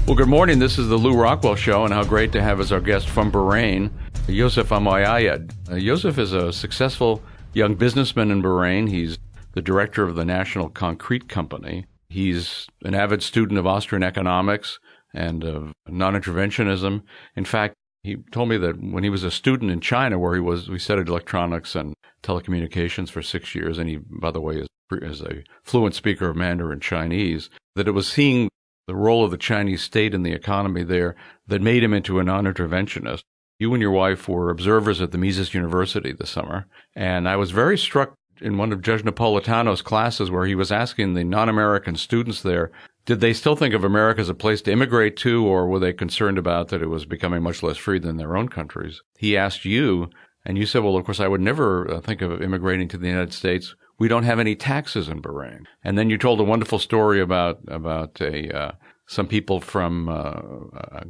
Well, good morning. This is the Lew Rockwell Show, and how great to have as our guest from Bahrain, Yousif Almoayyed. Yousif is a successful young businessman in Bahrain. He's the director of the National Concrete Company. He's an avid student of Austrian economics and of non-interventionism. In fact, he told me that when he was a student in China, where we studied electronics and telecommunications for 6 years, and he, by the way, is a fluent speaker of Mandarin Chinese, that it was seeing the role of the Chinese state in the economy there that made him into a non-interventionist. You and your wife were observers at the Mises University this summer, and I was very struck in one of Judge Napolitano's classes where he was asking the non-American students there, did they still think of America as a place to immigrate to, or were they concerned about that it was becoming much less free than their own countries? He asked you, and you said, well, of course, I would never think of immigrating to the United States. We don't have any taxes in Bahrain. And then you told a wonderful story about some people from,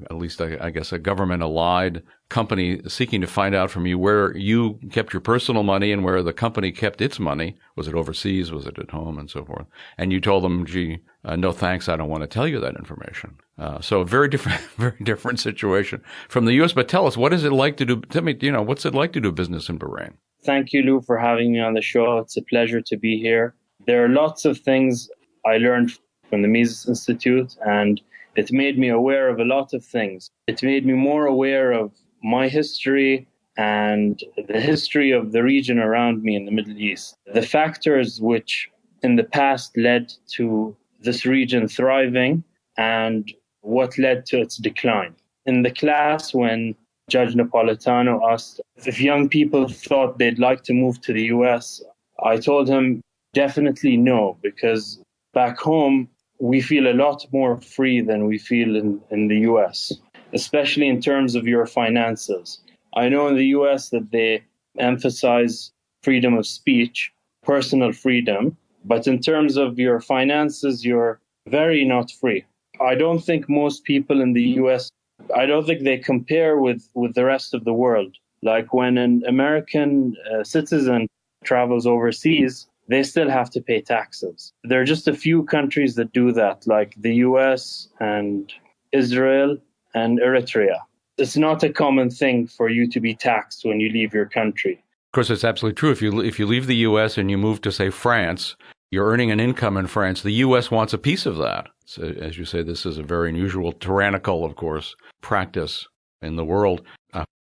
at least I guess, a government-allied company seeking to find out from you where you kept your personal money and where the company kept its money. Was it overseas? Was it at home? And so forth. And you told them, gee, no thanks, I don't want to tell you that information. So a very different situation from the U.S. But tell us, what is it like to do? Tell me, what's it like to do business in Bahrain? Thank you, Lou, for having me on the show. It's a pleasure to be here. There are lots of things I learned from the Mises Institute, and it made me aware of a lot of things. It made me more aware of my history and the history of the region around me in the Middle East. The factors which in the past led to this region thriving and what led to its decline. In the class, when Judge Napolitano asked if young people thought they'd like to move to the US, I told him definitely no, because back home, we feel a lot more free than we feel in the US, especially in terms of your finances. I know in the US that they emphasize freedom of speech, personal freedom, but in terms of your finances, you're very not free. I don't think most people in the US, I don't think they compare with the rest of the world. Like when an American citizen travels overseas, they still have to pay taxes. There are just a few countries that do that, like the US and Israel and Eritrea. It's not a common thing for you to be taxed when you leave your country. Of course, it's absolutely true. If you leave the U.S. and you move to, say, France, you're earning an income in France. The U.S. wants a piece of that. So, as you say, this is a very unusual, tyrannical, of course, practice in the world.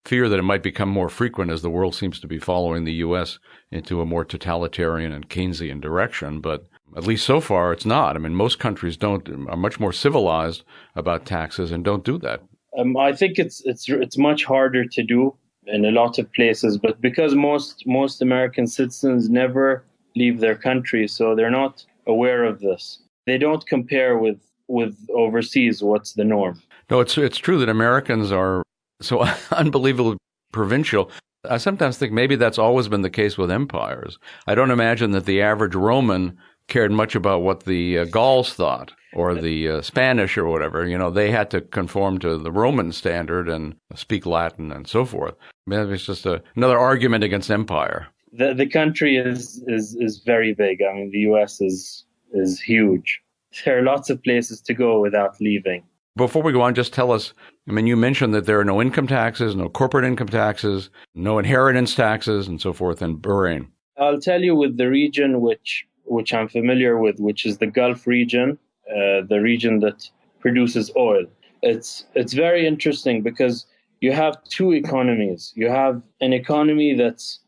Fear that it might become more frequent as the world seems to be following the U.S. into a more totalitarian and Keynesian direction. But at least so far, it's not. I mean, most countries are much more civilized about taxes and don't do that. I think it's much harder to do in a lot of places, but because most American citizens never leave their country, so they're not aware of this. They don't compare with overseas what's the norm. No, it's true that Americans are so unbelievably provincial. I sometimes think maybe that's always been the case with empires. I don't imagine that the average Roman cared much about what the Gauls thought or the Spanish or whatever. They had to conform to the Roman standard and speak Latin and so forth. I mean, it's just another argument against empire. The country is very big. I mean, the U.S. is huge. There are lots of places to go without leaving. Before we go on, just tell us, I mean, you mentioned that there are no income taxes, no corporate income taxes, no inheritance taxes, and so forth in Bahrain. I'll tell you with the region which I'm familiar with, which is the Gulf region, the region that produces oil. It's very interesting because you have two economies. You have an economy that's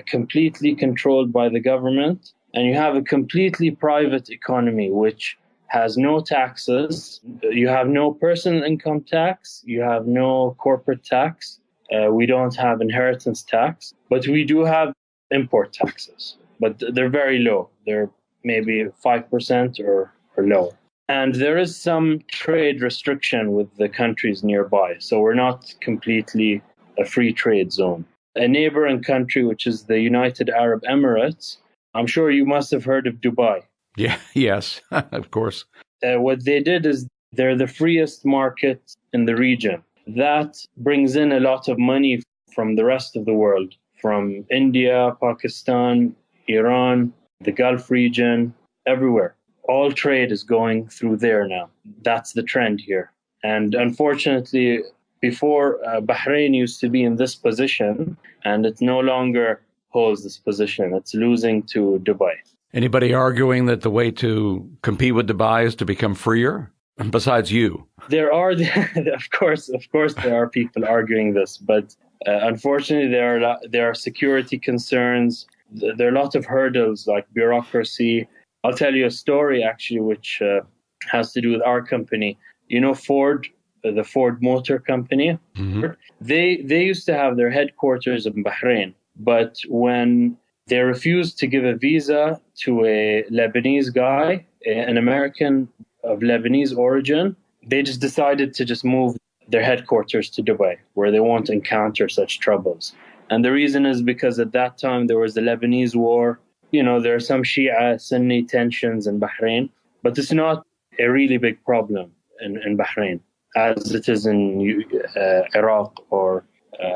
completely controlled by the government, and you have a completely private economy, which has no taxes. You have no personal income tax. You have no corporate tax. We don't have inheritance tax, but we do have import taxes. But they're very low. They're maybe 5% or low. And there is some trade restriction with the countries nearby. So we're not completely a free trade zone. A neighboring country, which is the United Arab Emirates, I'm sure you must have heard of Dubai. Yeah, yes, of course. What they did is they're the freest market in the region. That brings in a lot of money from the rest of the world, from India, Pakistan, Iran, the Gulf region, everywhere. All trade is going through there now. That's the trend here. And unfortunately, before Bahrain used to be in this position, and it no longer holds this position. It's losing to Dubai. Anybody arguing that the way to compete with Dubai is to become freer? Besides you, there are, of course, there are people arguing this, but unfortunately, there are security concerns. There are a lot of hurdles like bureaucracy. I'll tell you a story actually, which has to do with our company. You know, Ford, the Ford Motor Company. Mm-hmm. They used to have their headquarters in Bahrain, but when they refused to give a visa to a Lebanese guy, an American of Lebanese origin, they just decided to just move their headquarters to Dubai, where they won't encounter such troubles. And the reason is because at that time there was the Lebanese war. You know, there are some Shia Sunni tensions in Bahrain, but it's not a really big problem in Bahrain as it is in Iraq or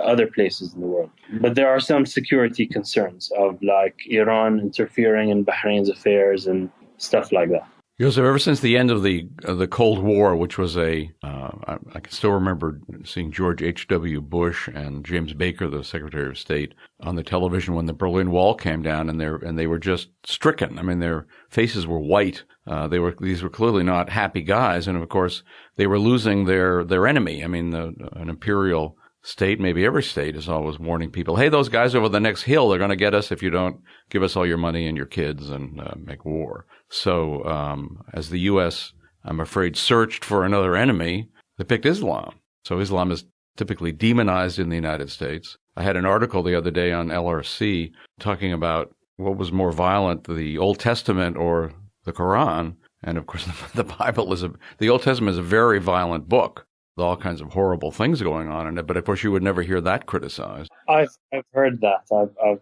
other places in the world. But there are some security concerns of like Iran interfering in Bahrain's affairs and stuff like that. Yousif, ever since the end of the Cold War, which was I can still remember seeing George H.W. Bush and James Baker, the Secretary of State, on the television when the Berlin Wall came down, and they were just stricken. I mean, their faces were white. These were clearly not happy guys, and of course they were losing their enemy. I mean, an imperial state, maybe every state, is always warning people, hey, those guys over the next hill, they're going to get us if you don't give us all your money and your kids and make war. So as the U.S., I'm afraid, searched for another enemy, they picked Islam. So Islam is typically demonized in the United States. I had an article the other day on LRC talking about what was more violent, the Old Testament or the Quran. And of course, the Old Testament is a very violent book, with all kinds of horrible things going on in it. But of course, you would never hear that criticized. I've heard that. I've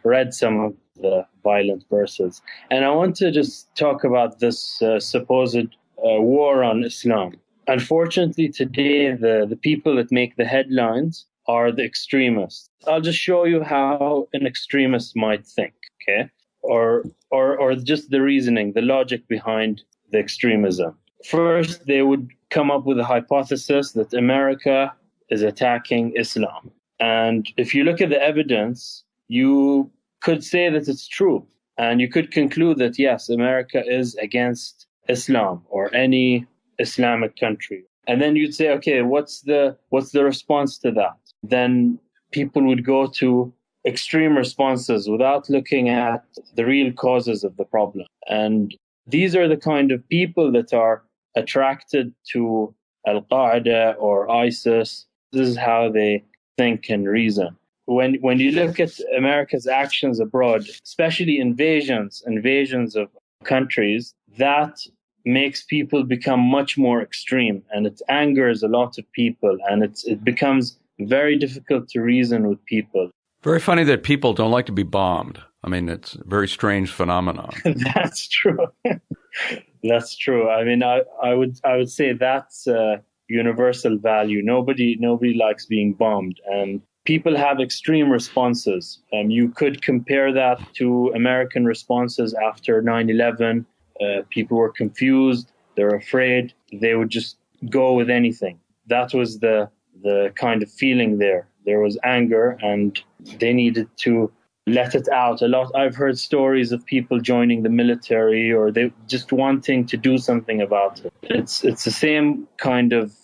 read some of the violent verses. And I want to just talk about this supposed war on Islam. Unfortunately, today, the people that make the headlines are the extremists. I'll just show you how an extremist might think, okay? Or just the reasoning, the logic behind the extremism. First, they would come up with a hypothesis that America is attacking Islam. And if you look at the evidence, you could say that it's true. And you could conclude that, yes, America is against Islam or any Islamic country. And then you'd say, okay, what's the response to that? Then people would go to extreme responses without looking at the real causes of the problem. And these are the kind of people that are attracted to Al-Qaeda or ISIS. This is how they think and reason. When you look at America's actions abroad, especially invasions of countries, that makes people become much more extreme, and it angers a lot of people, and it becomes very difficult to reason with people. Very funny that people don't like to be bombed. I mean, it's a very strange phenomenon. That's true. That's true. I mean, I would say that's a universal value. Nobody likes being bombed, and people have extreme responses. You could compare that to American responses after 9/11. People were confused. They're afraid. They would just go with anything. That was the kind of feeling there. There was anger, and they needed to let it out a lot. I've heard stories of people joining the military, or they just wanting to do something about it. It's the same kind of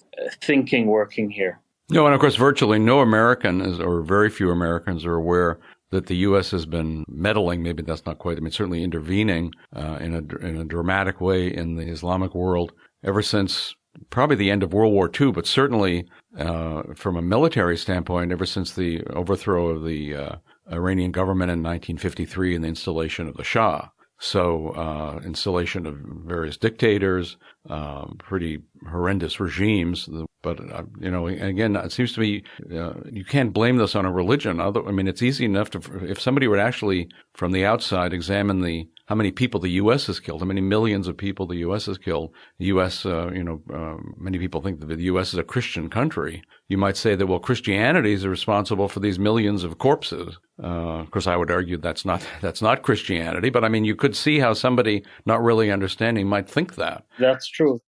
thinking working here. No, and of course, virtually no American or very few Americans are aware that the U.S. has been meddling. Maybe that's not quite. I mean, certainly intervening in a dramatic way in the Islamic world ever since probably the end of World War II, but certainly from a military standpoint, ever since the overthrow of the Iranian government in 1953 and the installation of the Shah. So installation of various dictators, pretty horrendous regimes. But, again, it seems to me you can't blame this on a religion. I mean, it's easy enough if somebody would actually, from the outside, examine how many people the U.S. has killed, how many millions of people the U.S. has killed. The U.S., many people think that the U.S. is a Christian country. You might say that, well, Christianity is responsible for these millions of corpses. Of course, I would argue that's not Christianity, but I mean, you could see how somebody not really understanding might think that. That's true.